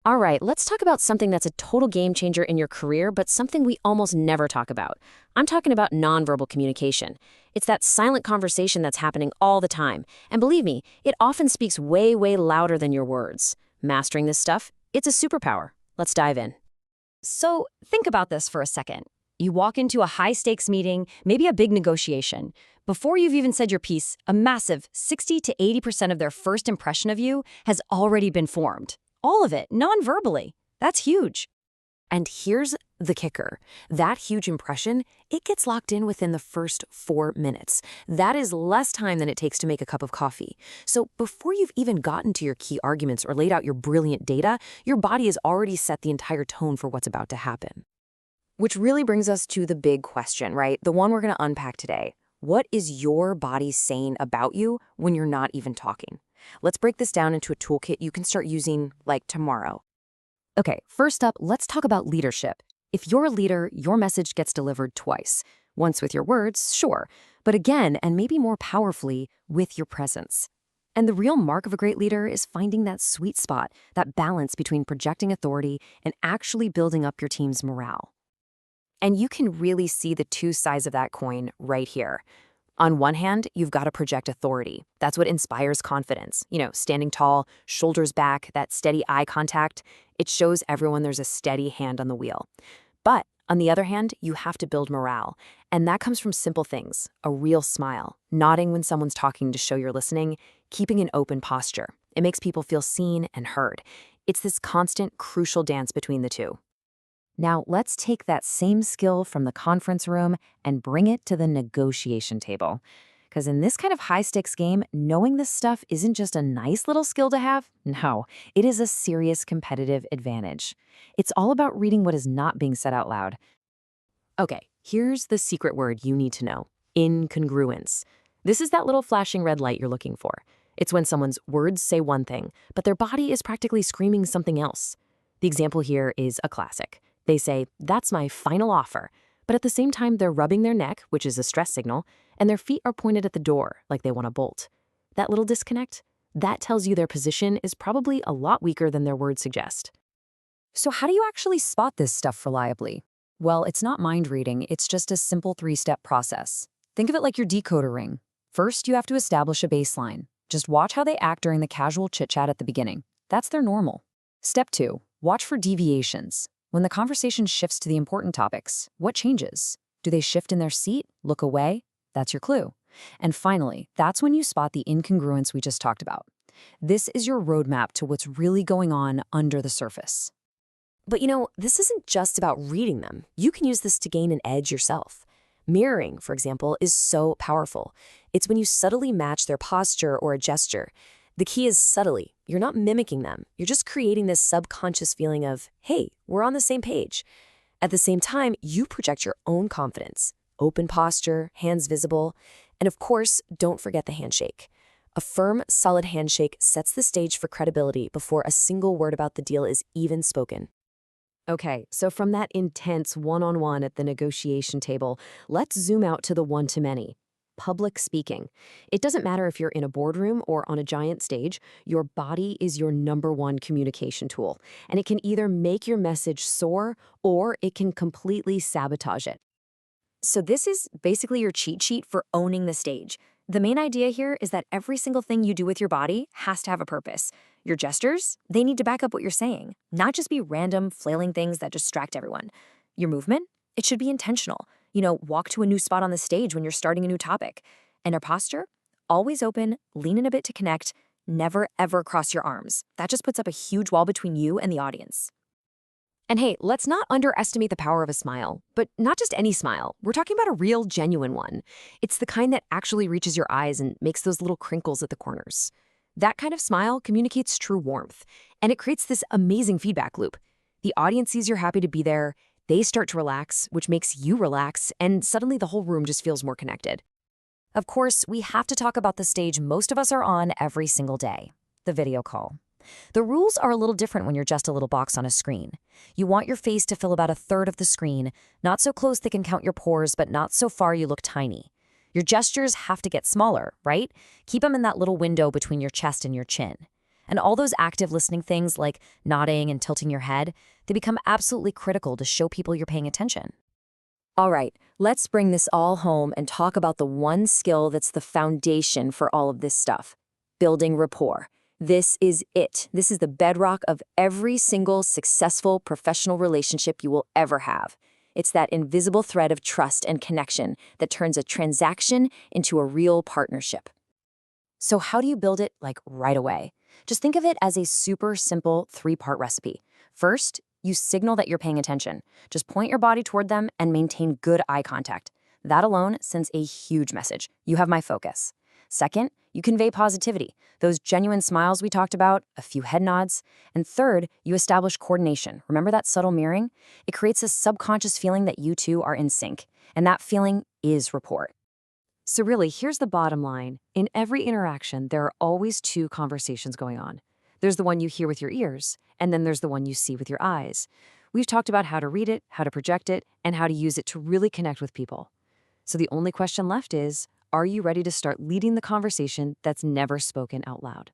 All right, let's talk about something that's a total game changer in your career, but something we almost never talk about. I'm talking about nonverbal communication. It's that silent conversation that's happening all the time. And believe me, it often speaks way, way louder than your words. Mastering this stuff, it's a superpower. Let's dive in. So think about this for a second. You walk into a high-stakes meeting, maybe a big negotiation. Before you've even said your piece, a massive 60 to 80% of their first impression of you has already been formed. All of it, non-verbally. That's huge. And here's the kicker. That huge impression, it gets locked in within the first 4 minutes. That is less time than it takes to make a cup of coffee. So before you've even gotten to your key arguments or laid out your brilliant data, your body has already set the entire tone for what's about to happen. Which really brings us to the big question, right? The one we're going to unpack today. What is your body saying about you when you're not even talking? Let's break this down into a toolkit you can start using, like, tomorrow. Okay, first up, let's talk about leadership. If you're a leader, your message gets delivered twice. Once with your words, sure, but again, and maybe more powerfully, with your presence. And the real mark of a great leader is finding that sweet spot, that balance between projecting authority and actually building up your team's morale. And you can really see the two sides of that coin right here. On one hand, you've got to project authority. That's what inspires confidence. Standing tall, shoulders back, that steady eye contact. It shows everyone there's a steady hand on the wheel. But on the other hand, you have to build morale. And that comes from simple things. A real smile, nodding when someone's talking to show you're listening, keeping an open posture. It makes people feel seen and heard. It's this constant, crucial dance between the two. Now, let's take that same skill from the conference room and bring it to the negotiation table. Because in this kind of high-stakes game, knowing this stuff isn't just a nice little skill to have. No, it is a serious competitive advantage. It's all about reading what is not being said out loud. Okay, here's the secret word you need to know. Incongruence. This is that little flashing red light you're looking for. It's when someone's words say one thing, but their body is practically screaming something else. The example here is a classic. They say, "That's my final offer," but at the same time they're rubbing their neck, which is a stress signal, and their feet are pointed at the door, like they want to bolt. That little disconnect, that tells you their position is probably a lot weaker than their words suggest. So how do you actually spot this stuff reliably? Well, it's not mind reading, it's just a simple 3-step process. Think of it like your decoder ring. First, you have to establish a baseline. Just watch how they act during the casual chit-chat at the beginning. That's their normal. Step 2, watch for deviations. When the conversation shifts to the important topics, what changes? Do they shift in their seat? Look away? That's your clue. And finally, that's when you spot the incongruence we just talked about. This is your roadmap to what's really going on under the surface. But this isn't just about reading them. You can use this to gain an edge yourself. Mirroring, for example, is so powerful. It's when you subtly match their posture or a gesture. The key is subtly. You're not mimicking them. You're just creating this subconscious feeling of, hey, we're on the same page. At the same time, you project your own confidence. Open posture, hands visible, and of course, don't forget the handshake. A firm, solid handshake sets the stage for credibility before a single word about the deal is even spoken. Okay, so from that intense one-on-one at the negotiation table, let's zoom out to the one-to-many. Public speaking. It doesn't matter if you're in a boardroom or on a giant stage, your body is your #1 communication tool, and it can either make your message soar or it can completely sabotage it. So this is basically your cheat sheet for owning the stage. The main idea here is that every single thing you do with your body has to have a purpose. Your gestures, they need to back up what you're saying, not just be random, flailing things that distract everyone. Your movement, it should be intentional. Walk to a new spot on the stage when you're starting a new topic. And our posture, always open, lean in a bit to connect, never ever cross your arms. That just puts up a huge wall between you and the audience. And hey, let's not underestimate the power of a smile, but not just any smile. We're talking about a real, genuine one. It's the kind that actually reaches your eyes and makes those little crinkles at the corners. That kind of smile communicates true warmth, and it creates this amazing feedback loop. The audience sees you're happy to be there, they start to relax, which makes you relax, and suddenly the whole room just feels more connected. Of course, we have to talk about the stage most of us are on every single day, the video call. The rules are a little different when you're just a little box on a screen. You want your face to fill about 1/3 of the screen, not so close they can count your pores, but not so far you look tiny. Your gestures have to get smaller, right? Keep them in that little window between your chest and your chin. And all those active listening things like nodding and tilting your head, they become absolutely critical to show people you're paying attention. All right, let's bring this all home and talk about the one skill that's the foundation for all of this stuff: building rapport. This is it. This is the bedrock of every single successful professional relationship you will ever have. It's that invisible thread of trust and connection that turns a transaction into a real partnership. So how do you build it like right away? Just think of it as a super simple three-part recipe. First, you signal that you're paying attention. Just point your body toward them and maintain good eye contact. That alone sends a huge message. You have my focus. Second, you convey positivity. Those genuine smiles we talked about, a few head nods. And third, you establish coordination. Remember that subtle mirroring? It creates a subconscious feeling that you two are in sync. And that feeling is rapport. So really, here's the bottom line. In every interaction, there are always two conversations going on. There's the one you hear with your ears, and then there's the one you see with your eyes. We've talked about how to read it, how to project it, and how to use it to really connect with people. So the only question left is, are you ready to start leading the conversation that's never spoken out loud?